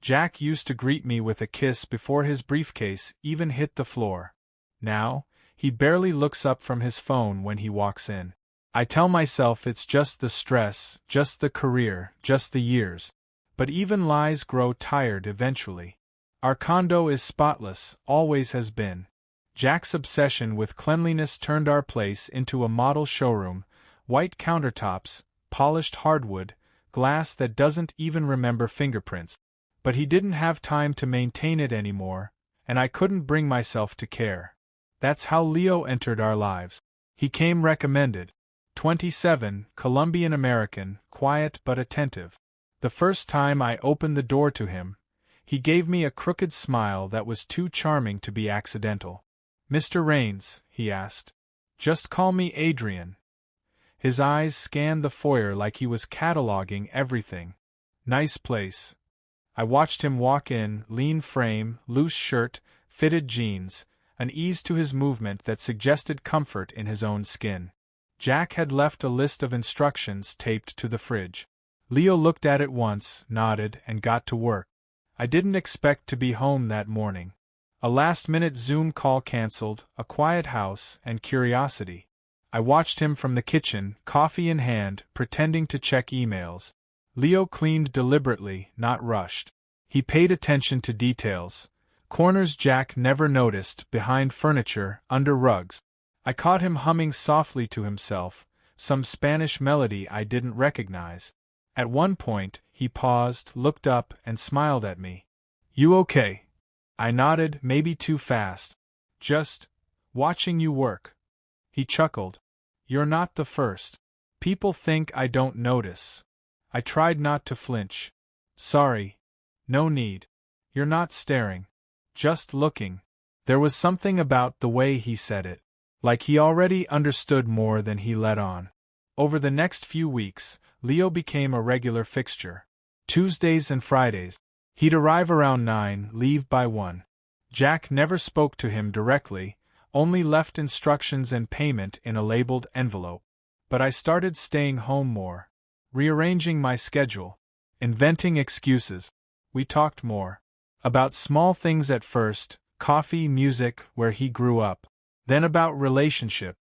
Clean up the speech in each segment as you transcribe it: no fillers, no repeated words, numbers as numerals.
Jack used to greet me with a kiss before his briefcase even hit the floor. Now, he barely looks up from his phone when he walks in. I tell myself it's just the stress, just the career, just the years. But even lies grow tired eventually. Our condo is spotless, always has been. Jack's obsession with cleanliness turned our place into a model showroom, white countertops, polished hardwood, glass that doesn't even remember fingerprints. But he didn't have time to maintain it anymore, and I couldn't bring myself to care. That's how Leo entered our lives. He came recommended. 27, Colombian American, quiet but attentive. The first time I opened the door to him, he gave me a crooked smile that was too charming to be accidental. "Mr. Rains," he asked. "Just call me Adrian." His eyes scanned the foyer like he was cataloging everything. Nice place. I watched him walk in, lean frame, loose shirt, fitted jeans, an ease to his movement that suggested comfort in his own skin. Jack had left a list of instructions taped to the fridge. Leo looked at it once, nodded, and got to work. I didn't expect to be home that morning. A last-minute Zoom call cancelled, a quiet house, and curiosity. I watched him from the kitchen, coffee in hand, pretending to check emails. Leo cleaned deliberately, not rushed. He paid attention to details. Corners Jack never noticed, behind furniture, under rugs. I caught him humming softly to himself, some Spanish melody I didn't recognize. At one point, he paused, looked up, and smiled at me. "You okay?" I nodded, maybe too fast. "Just watching you work." He chuckled. "You're not the first. People think I don't notice." I tried not to flinch. "Sorry. No need. You're not staring. Just looking." There was something about the way he said it. Like he already understood more than he let on. Over the next few weeks, Leo became a regular fixture. Tuesdays and Fridays. He'd arrive around 9, leave by 1. Jack never spoke to him directly, only left instructions and payment in a labeled envelope. But I started staying home more. Rearranging my schedule. Inventing excuses. We talked more. About small things at first, coffee, music, where he grew up. Then about relationship.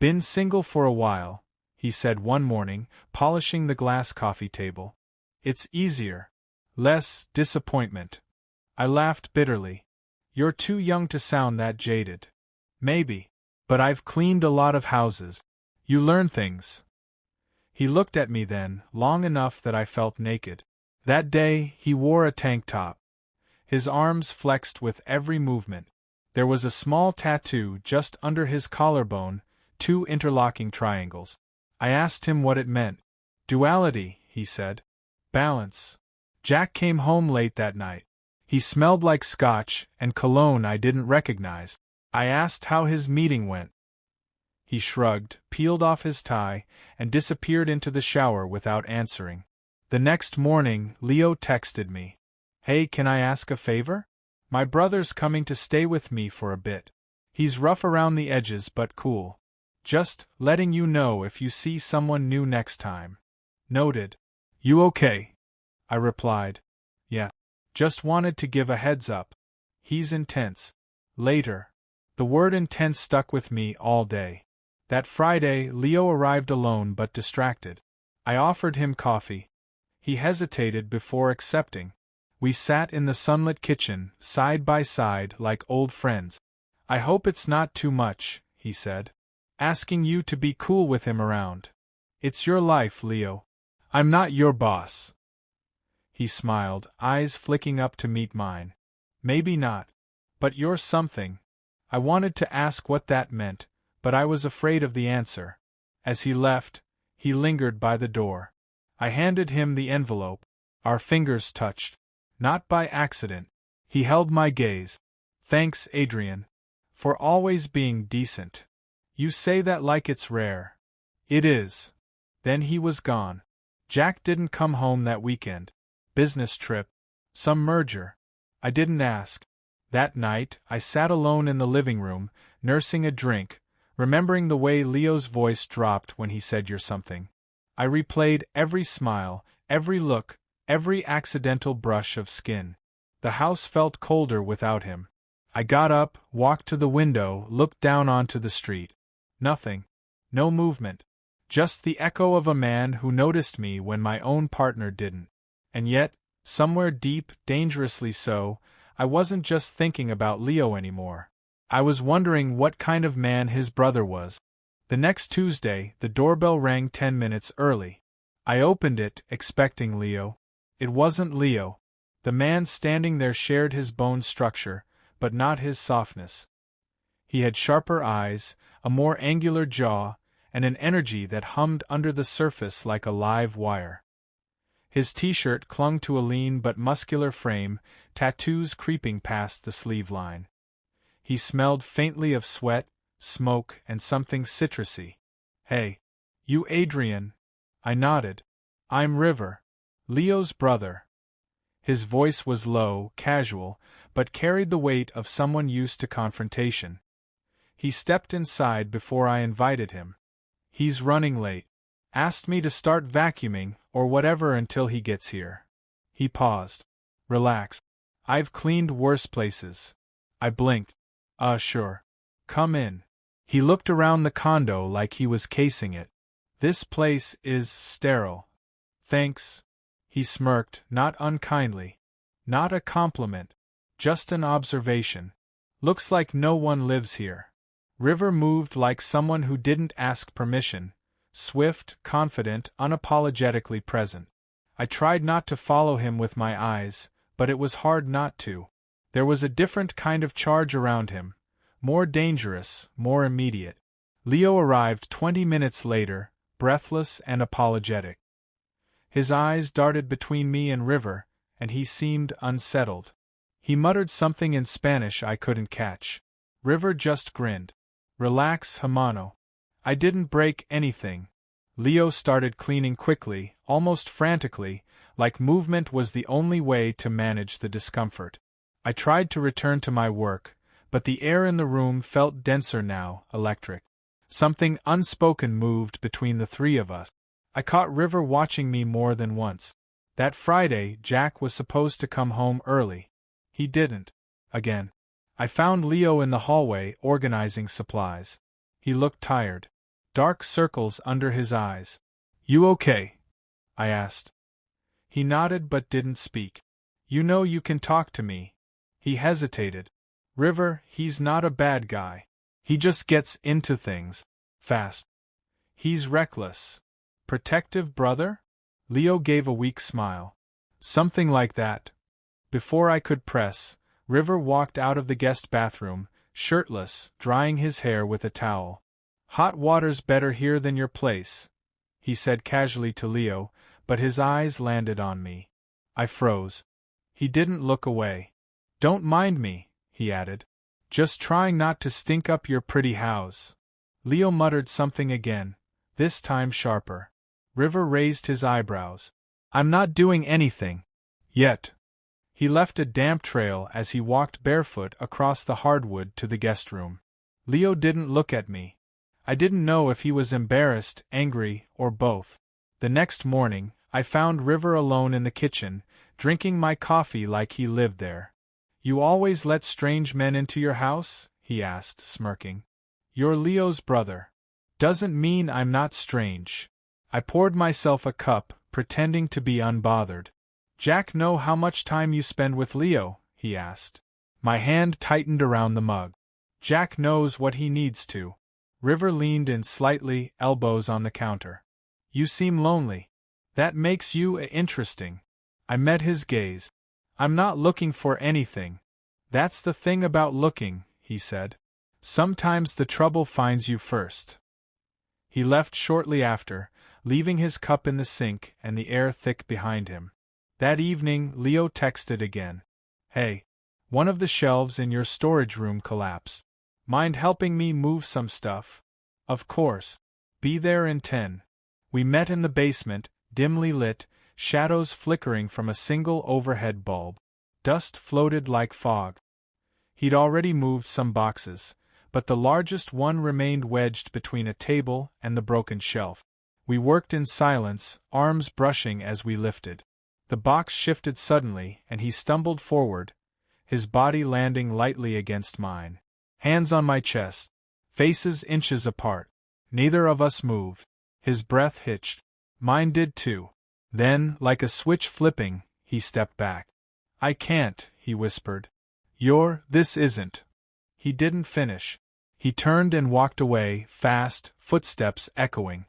"Been single for a while," he said one morning, polishing the glass coffee table. "It's easier. Less disappointment." I laughed bitterly. "You're too young to sound that jaded." "Maybe. But I've cleaned a lot of houses. You learn things." He looked at me then, long enough that I felt naked. That day, he wore a tank top. His arms flexed with every movement. There was a small tattoo just under his collarbone, 2 interlocking triangles. I asked him what it meant. "Duality," he said. "Balance." Jack came home late that night. He smelled like scotch and cologne I didn't recognize. I asked how his meeting went. He shrugged, peeled off his tie, and disappeared into the shower without answering. The next morning, Leo texted me. "Hey, can I ask a favor? My brother's coming to stay with me for a bit. He's rough around the edges but cool. Just letting you know if you see someone new next time." Noted. "You okay?" I replied. "Yeah. Just wanted to give a heads up. He's intense." Later. The word intense stuck with me all day. That Friday, Leo arrived alone but distracted. I offered him coffee. He hesitated before accepting. We sat in the sunlit kitchen, side by side, like old friends. "I hope it's not too much," he said. "Asking you to be cool with him around. It's your life, Leo. I'm not your boss." He smiled, eyes flicking up to meet mine. "Maybe not. But you're something." I wanted to ask what that meant, but I was afraid of the answer. As he left, he lingered by the door. I handed him the envelope. Our fingers touched. Not by accident. He held my gaze. "Thanks, Adrian. For always being decent. You say that like it's rare." "It is." Then he was gone. Jack didn't come home that weekend. Business trip. Some merger. I didn't ask. That night, I sat alone in the living room, nursing a drink, remembering the way Leo's voice dropped when he said "you're something." I replayed every smile, every look, every accidental brush of skin. The house felt colder without him. I got up, walked to the window, looked down onto the street. Nothing. No movement. Just the echo of a man who noticed me when my own partner didn't. And yet, somewhere deep, dangerously so, I wasn't just thinking about Leo anymore. I was wondering what kind of man his brother was. The next Tuesday, the doorbell rang 10 minutes early. I opened it, expecting Leo. It wasn't Leo. The man standing there shared his bone structure, but not his softness. He had sharper eyes, a more angular jaw, and an energy that hummed under the surface like a live wire. His t-shirt clung to a lean but muscular frame, tattoos creeping past the sleeve line. He smelled faintly of sweat, smoke, and something citrusy. "Hey, you Adrian?" I nodded. "I'm River. Leo's brother." His voice was low, casual, but carried the weight of someone used to confrontation. He stepped inside before I invited him. "He's running late. Asked me to start vacuuming, or whatever until he gets here." He paused. "Relax. I've cleaned worse places." I blinked. Sure. Come in." He looked around the condo like he was casing it. "This place is sterile." "Thanks." He smirked, not unkindly. "Not a compliment. Just an observation. Looks like no one lives here." River moved like someone who didn't ask permission, swift, confident, unapologetically present. I tried not to follow him with my eyes, but it was hard not to. There was a different kind of charge around him, more dangerous, more immediate. Leo arrived 20 minutes later, breathless and apologetic. His eyes darted between me and River, and he seemed unsettled. He muttered something in Spanish I couldn't catch. River just grinned. "Relax, hermano. I didn't break anything." Leo started cleaning quickly, almost frantically, like movement was the only way to manage the discomfort. I tried to return to my work, but the air in the room felt denser now, electric. Something unspoken moved between the three of us. I caught River watching me more than once. That Friday, Jack was supposed to come home early. He didn't. Again. I found Leo in the hallway, organizing supplies. He looked tired. Dark circles under his eyes. "You okay?" I asked. He nodded but didn't speak. "You know you can talk to me." He hesitated. "River, he's not a bad guy. He just gets into things. Fast. He's reckless." "Protective brother?" Leo gave a weak smile. "Something like that." Before I could press, River walked out of the guest bathroom, shirtless, drying his hair with a towel. "Hot water's better here than your place," he said casually to Leo, but his eyes landed on me. I froze. He didn't look away. "Don't mind me," he added. "Just trying not to stink up your pretty house." Leo muttered something again, this time sharper. River raised his eyebrows. "I'm not doing anything. Yet." He left a damp trail as he walked barefoot across the hardwood to the guest room. Leo didn't look at me. I didn't know if he was embarrassed, angry, or both. The next morning, I found River alone in the kitchen, drinking my coffee like he lived there. "You always let strange men into your house?" he asked, smirking. "You're Leo's brother. Doesn't mean I'm not strange." I poured myself a cup, pretending to be unbothered. "Jack know how much time you spend with Leo?" he asked. My hand tightened around the mug. "Jack knows what he needs to." River leaned in slightly, elbows on the counter. "You seem lonely. That makes you interesting." I met his gaze. "I'm not looking for anything." "That's the thing about looking," he said. "Sometimes the trouble finds you first." He left shortly after, leaving his cup in the sink and the air thick behind him. That evening, Leo texted again. "Hey, one of the shelves in your storage room collapsed. Mind helping me move some stuff?" "Of course. Be there in 10. We met in the basement, dimly lit, shadows flickering from a single overhead bulb. Dust floated like fog. He'd already moved some boxes, but the largest one remained wedged between a table and the broken shelf. We worked in silence, arms brushing as we lifted. The box shifted suddenly, and he stumbled forward, his body landing lightly against mine. Hands on my chest. Faces inches apart. Neither of us moved. His breath hitched. Mine did too. Then, like a switch flipping, he stepped back. I can't, he whispered. This isn't. He didn't finish. He turned and walked away, fast, footsteps echoing.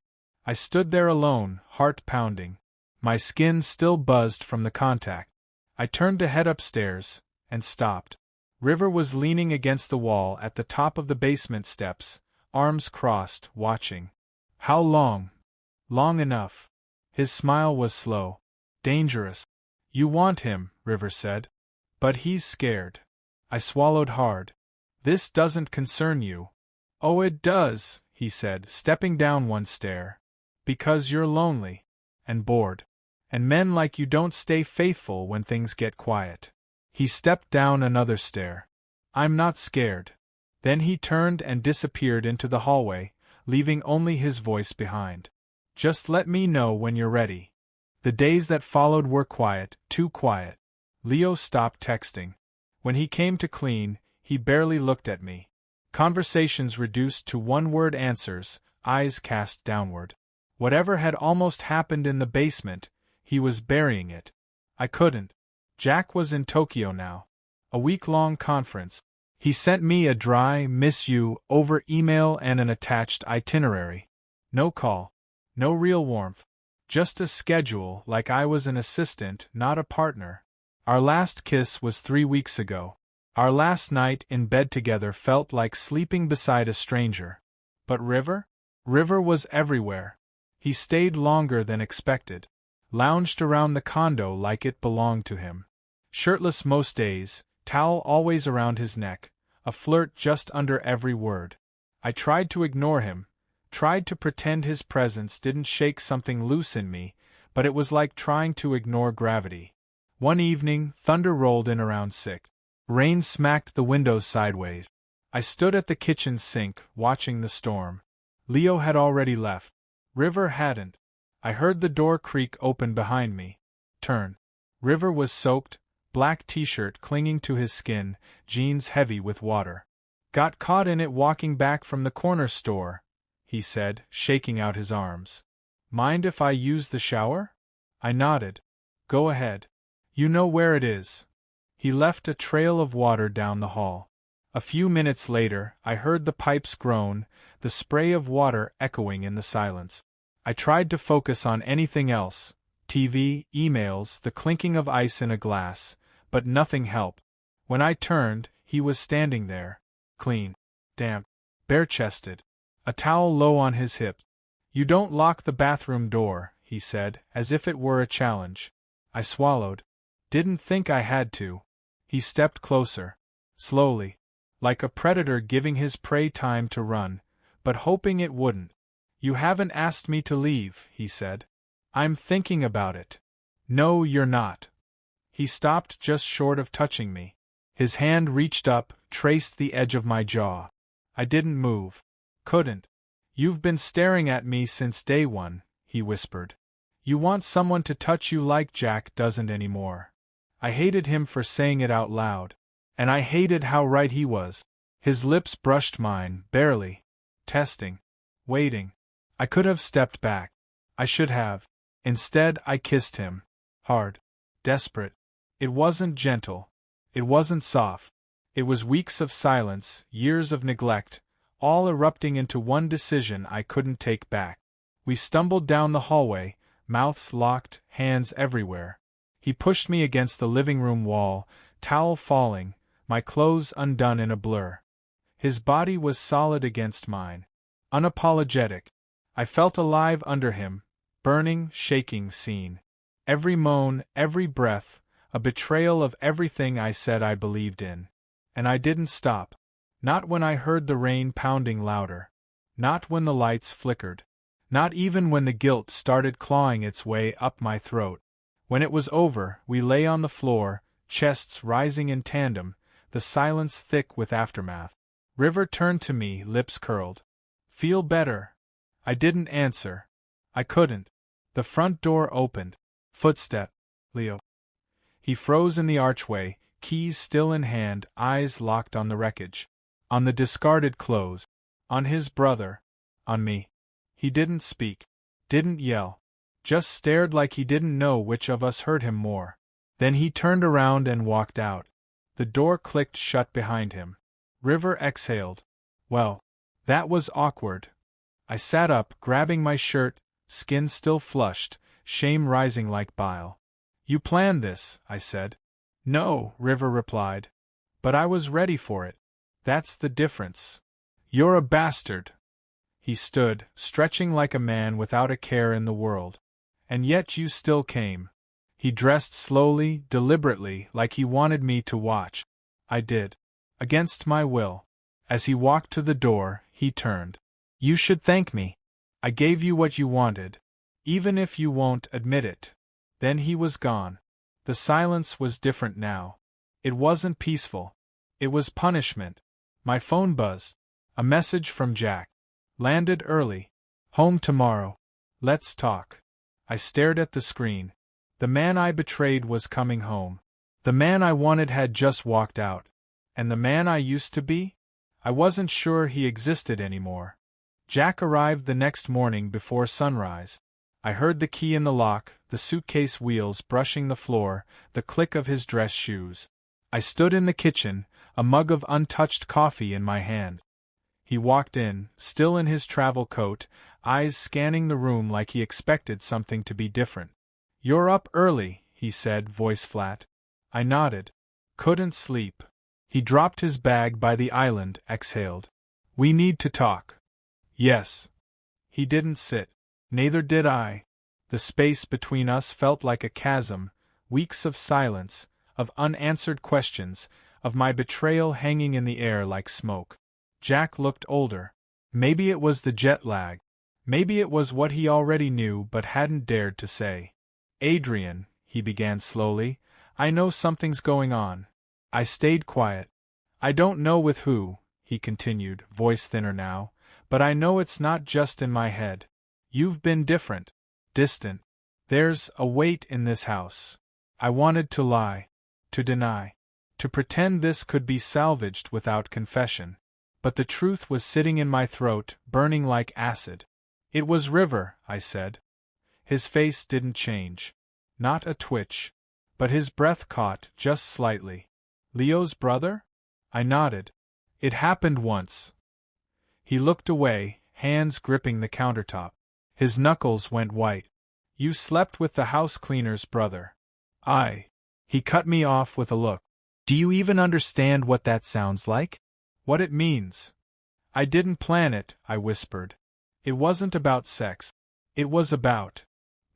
I stood there alone, heart pounding. My skin still buzzed from the contact. I turned to head upstairs, and stopped. River was leaning against the wall at the top of the basement steps, arms crossed, watching. How long? Long enough. His smile was slow. Dangerous. You want him, River said. But he's scared. I swallowed hard. This doesn't concern you. Oh, it does, he said, stepping down one stair. Because you're lonely. And bored. And men like you don't stay faithful when things get quiet. He stepped down another stair. I'm not scared. Then he turned and disappeared into the hallway, leaving only his voice behind. Just let me know when you're ready. The days that followed were quiet, too quiet. Leo stopped texting. When he came to clean, he barely looked at me. Conversations reduced to one-word answers, eyes cast downward. Whatever had almost happened in the basement, he was burying it. I couldn't. Jack was in Tokyo now. A week-long conference. He sent me a dry "miss you" over email and an attached itinerary. No call. No real warmth. Just a schedule like I was an assistant, not a partner. Our last kiss was 3 weeks ago. Our last night in bed together felt like sleeping beside a stranger. But River? River was everywhere. He stayed longer than expected. Lounged around the condo like it belonged to him. Shirtless most days, towel always around his neck, a flirt just under every word. I tried to ignore him, tried to pretend his presence didn't shake something loose in me, but it was like trying to ignore gravity. One evening, thunder rolled in around 6. Rain smacked the windows sideways. I stood at the kitchen sink, watching the storm. Leo had already left. River hadn't. I heard the door creak open behind me. Turn. River was soaked, black t-shirt clinging to his skin, jeans heavy with water. Got caught in it walking back from the corner store, he said, shaking out his arms. Mind if I use the shower? I nodded. Go ahead. You know where it is. He left a trail of water down the hall. A few minutes later, I heard the pipes groan, the spray of water echoing in the silence. I tried to focus on anything else, TV, emails, the clinking of ice in a glass, but nothing helped. When I turned, he was standing there, clean, damp, bare-chested, a towel low on his hip. You don't lock the bathroom door, he said, as if it were a challenge. I swallowed. Didn't think I had to. He stepped closer, slowly, like a predator giving his prey time to run, but hoping it wouldn't. You haven't asked me to leave, he said. I'm thinking about it. No, you're not. He stopped just short of touching me. His hand reached up, traced the edge of my jaw. I didn't move. Couldn't. You've been staring at me since day one, he whispered. You want someone to touch you like Jack doesn't anymore. I hated him for saying it out loud. And I hated how right he was. His lips brushed mine, barely. Testing. Waiting. I could have stepped back. I should have. Instead, I kissed him. Hard. Desperate. It wasn't gentle. It wasn't soft. It was weeks of silence, years of neglect, all erupting into one decision I couldn't take back. We stumbled down the hallway, mouths locked, hands everywhere. He pushed me against the living room wall, towel falling, my clothes undone in a blur. His body was solid against mine. Unapologetic. I felt alive under him, burning, shaking, seen. Every moan, every breath, a betrayal of everything I said I believed in. And I didn't stop. Not when I heard the rain pounding louder. Not when the lights flickered. Not even when the guilt started clawing its way up my throat. When it was over, we lay on the floor, chests rising in tandem, the silence thick with aftermath. River turned to me, lips curled. Feel better? I didn't answer. I couldn't. The front door opened. Footstep. Leo. He froze in the archway, keys still in hand, eyes locked on the wreckage. On the discarded clothes. On his brother. On me. He didn't speak. Didn't yell. Just stared like he didn't know which of us hurt him more. Then he turned around and walked out. The door clicked shut behind him. River exhaled. Well, that was awkward. I sat up, grabbing my shirt, skin still flushed, shame rising like bile. You planned this, I said. No, River replied. But I was ready for it. That's the difference. You're a bastard. He stood, stretching like a man without a care in the world. And yet you still came. He dressed slowly, deliberately, like he wanted me to watch. I did. Against my will. As he walked to the door, he turned. You should thank me. I gave you what you wanted. Even if you won't admit it. Then he was gone. The silence was different now. It wasn't peaceful. It was punishment. My phone buzzed. A message from Jack. Landed early. Home tomorrow. Let's talk. I stared at the screen. The man I betrayed was coming home. The man I wanted had just walked out. And the man I used to be? I wasn't sure he existed anymore. Jack arrived the next morning before sunrise. I heard the key in the lock, the suitcase wheels brushing the floor, the click of his dress shoes. I stood in the kitchen, a mug of untouched coffee in my hand. He walked in, still in his travel coat, eyes scanning the room like he expected something to be different. You're up early, he said, voice flat. I nodded. Couldn't sleep. He dropped his bag by the island, exhaled. We need to talk. Yes. He didn't sit. Neither did I. The space between us felt like a chasm, weeks of silence, of unanswered questions, of my betrayal hanging in the air like smoke. Jack looked older. Maybe it was the jet lag. Maybe it was what he already knew but hadn't dared to say. Adrian, he began slowly, I know something's going on. I stayed quiet. I don't know with who, he continued, voice thinner now, but I know it's not just in my head. You've been different. Distant. There's a weight in this house. I wanted to lie. To deny. To pretend this could be salvaged without confession. But the truth was sitting in my throat, burning like acid. It was River, I said. His face didn't change. Not a twitch. But his breath caught, just slightly. Leo's brother? I nodded. It happened once. He looked away, hands gripping the countertop. His knuckles went white. You slept with the house cleaner's brother. He cut me off with a look. Do you even understand what that sounds like? What it means? I didn't plan it, I whispered. It wasn't about sex. It was about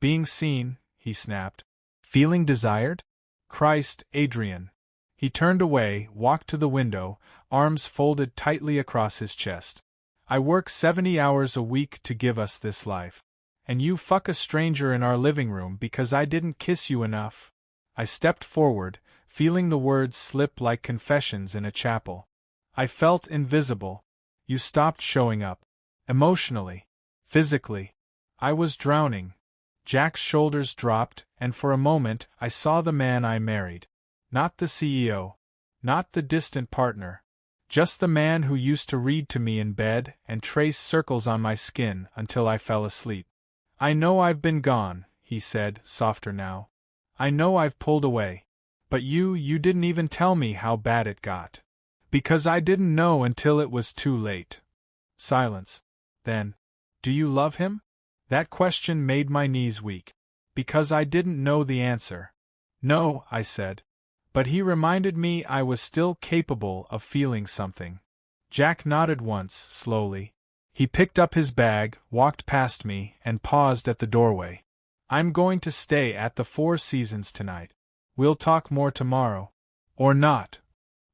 being seen, he snapped. Feeling desired? Christ, Adrian. He turned away, walked to the window, arms folded tightly across his chest. I work 70 hours a week to give us this life. And you fuck a stranger in our living room because I didn't kiss you enough. I stepped forward, feeling the words slip like confessions in a chapel. I felt invisible. You stopped showing up. Emotionally. Physically. I was drowning. Jack's shoulders dropped, and for a moment I saw the man I married. Not the CEO. Not the distant partner. Just the man who used to read to me in bed and trace circles on my skin until I fell asleep. I know I've been gone, he said, softer now. I know I've pulled away. But you didn't even tell me how bad it got. Because I didn't know until it was too late. Silence. Then, do you love him? That question made my knees weak. Because I didn't know the answer. No, I said. But he reminded me I was still capable of feeling something. Jack nodded once, slowly. He picked up his bag, walked past me, and paused at the doorway. I'm going to stay at the Four Seasons tonight. We'll talk more tomorrow. Or not.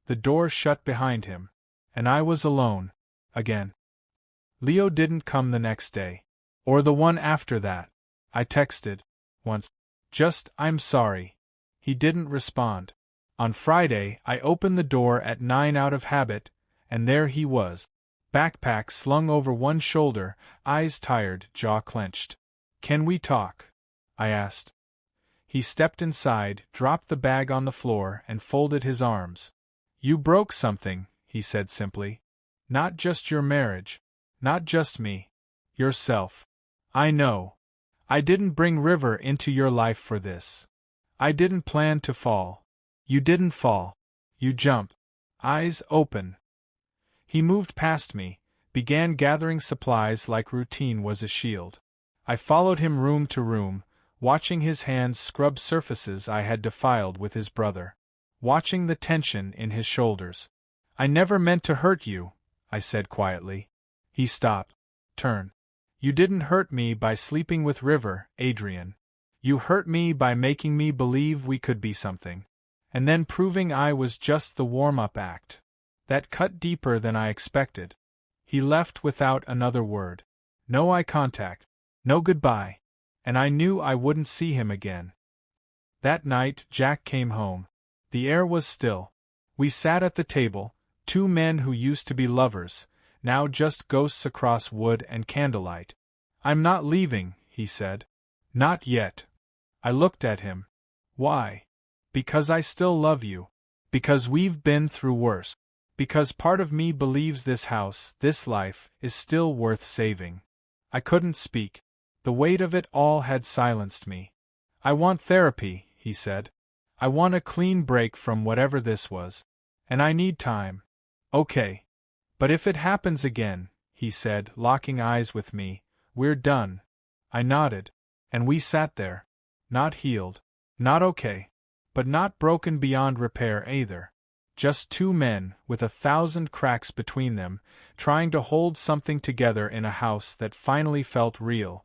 The door shut behind him. And I was alone. Again. Leo didn't come the next day. Or the one after that. I texted. Once. Just, I'm sorry. He didn't respond. On Friday, I opened the door at 9 out of habit, and there he was. Backpack slung over one shoulder, eyes tired, jaw clenched. Can we talk? I asked. He stepped inside, dropped the bag on the floor, and folded his arms. You broke something, he said simply. Not just your marriage. Not just me. Yourself. I know. I didn't bring River into your life for this. I didn't plan to fall. You didn't fall. You jumped. Eyes open. He moved past me, began gathering supplies like routine was a shield. I followed him room to room, watching his hands scrub surfaces I had defiled with his brother. Watching the tension in his shoulders. I never meant to hurt you, I said quietly. He stopped. Turn. You didn't hurt me by sleeping with River, Adrian. You hurt me by making me believe we could be something. And then proving I was just the warm-up act. That cut deeper than I expected. He left without another word. No eye contact. No goodbye. And I knew I wouldn't see him again. That night, Jack came home. The air was still. We sat at the table, two men who used to be lovers, now just ghosts across wood and candlelight. I'm not leaving, he said. Not yet. I looked at him. Why? Because I still love you. Because we've been through worse. Because part of me believes this house, this life, is still worth saving. I couldn't speak. The weight of it all had silenced me. I want therapy, he said. I want a clean break from whatever this was. And I need time. Okay. But if it happens again, he said, locking eyes with me, we're done. I nodded. And we sat there. Not healed. Not okay. But not broken beyond repair either. Just two men, with 1,000 cracks between them, trying to hold something together in a house that finally felt real,